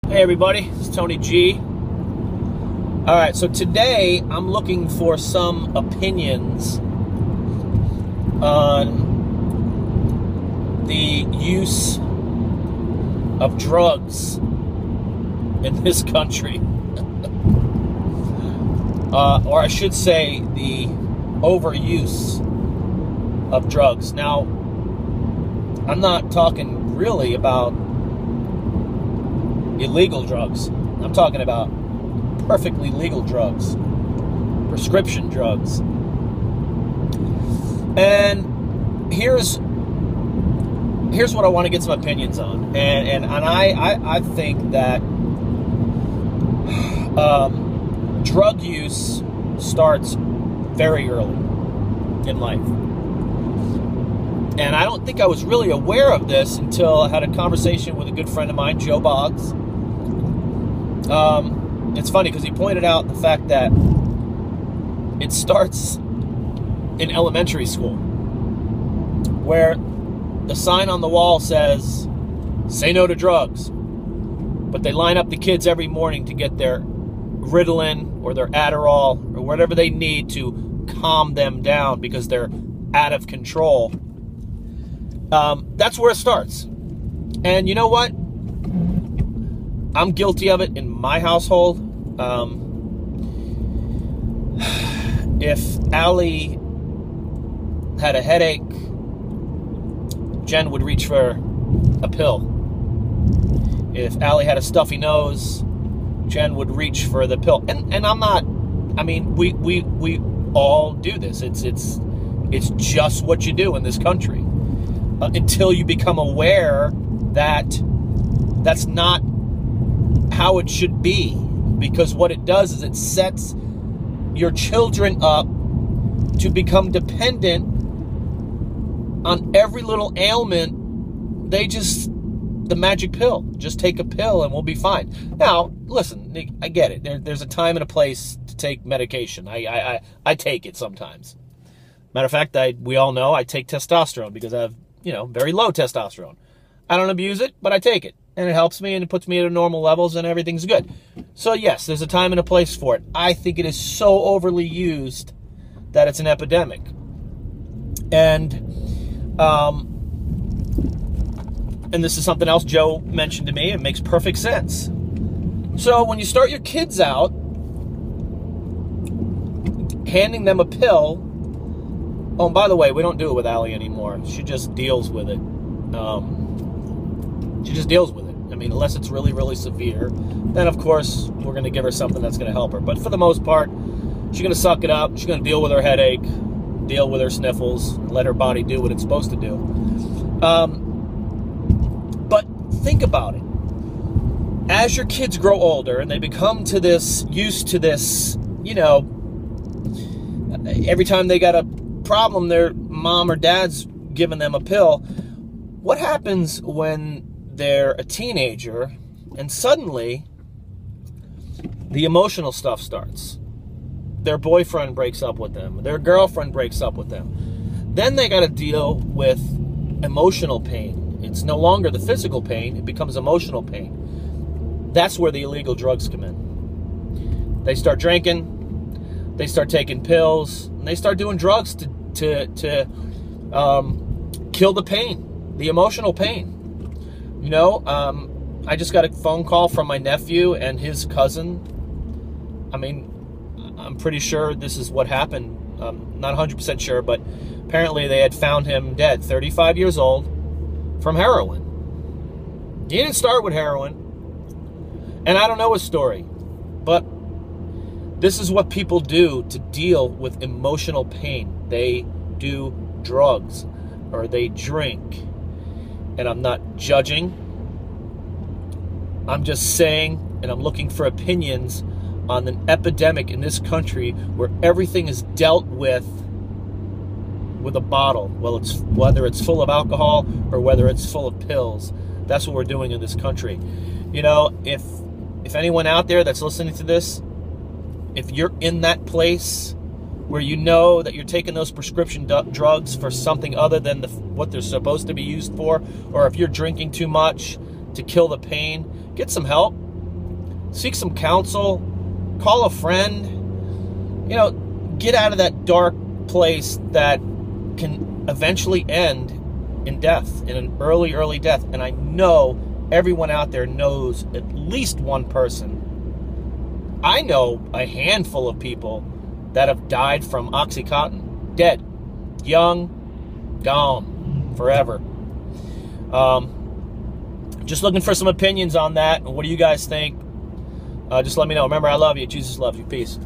Hey everybody, it's Tony G. Alright, so today I'm looking for some opinions on the use of drugs in this country. Or I should say the overuse of drugs. Now, I'm not talking really about illegal drugs. I'm talking about perfectly legal drugs, prescription drugs. And here's what I want to get some opinions on. And I think that drug use starts very early in life. And I don't think I was really aware of this until I had a conversation with a good friend of mine, Joe Boggs. It's funny because he pointed out the fact that it starts in elementary school, where the sign on the wall says, "Say no to drugs." But they line up the kids every morning to get their Ritalin or their Adderall or whatever they need to calm them down because they're out of control. That's where it starts. And you know what? I'm guilty of it in my household. If Allie had a headache, Jen would reach for a pill. If Allie had a stuffy nose, Jen would reach for the pill. And I'm not, I mean, we all do this. It's just what you do in this country. Until you become aware that that's not how it should be. Because what it does is it sets your children up to become dependent on every little ailment. The magic pill. Just take a pill and we'll be fine. Now, listen, I get it. There's a time and a place to take medication. I take it sometimes. Matter of fact, we all know I take testosterone because I have, very low testosterone. I don't abuse it, but I take it. And it helps me and it puts me at normal levels and everything's good. So yes, there's a time and a place for it. I think it is so overly used that it's an epidemic. And this is something else Joe mentioned to me. It makes perfect sense. So when you start your kids out, handing them a pill. Oh, and by the way, we don't do it with Allie anymore. She just deals with it. She just deals with it. I mean, unless it's really, really severe, then of course we're going to give her something that's going to help her. But for the most part, she's going to suck it up. She's going to deal with her headache, deal with her sniffles, let her body do what it's supposed to do. But think about it. As your kids grow older and they become used to this, every time they got a problem, their mom or dad's giving them a pill. What happens when they're a teenager and suddenly the emotional stuff starts? Their boyfriend breaks up with them. Their girlfriend breaks up with them. Then they got to deal with emotional pain. It's no longer the physical pain. It becomes emotional pain. That's where the illegal drugs come in. They start drinking. They start taking pills. And they start doing drugs to kill the pain, the emotional pain. I just got a phone call from my nephew and his cousin. I mean, I'm pretty sure this is what happened. Not 100% sure, but apparently they had found him dead, 35 years old, from heroin. He didn't start with heroin. And I don't know his story, but this is what people do to deal with emotional pain. They do drugs or they drink. And I'm not judging. I'm just saying, and I'm looking for opinions on an epidemic in this country where everything is dealt with a bottle. Well, whether it's full of alcohol or whether it's full of pills. That's what we're doing in this country. If anyone out there that's listening to this, if you're in that place where you know that you're taking those prescription drugs for something other than what they're supposed to be used for, or if you're drinking too much to kill the pain, get some help. seek some counsel, call a friend, you know, get out of that dark place that can eventually end in death, in an early death. And I know everyone out there knows at least one person. I know a handful of people that have died from OxyContin. Dead. Young. Gone. Forever. Just looking for some opinions on that. What do you guys think? Just let me know. Remember, I love you. Jesus loves you. Peace.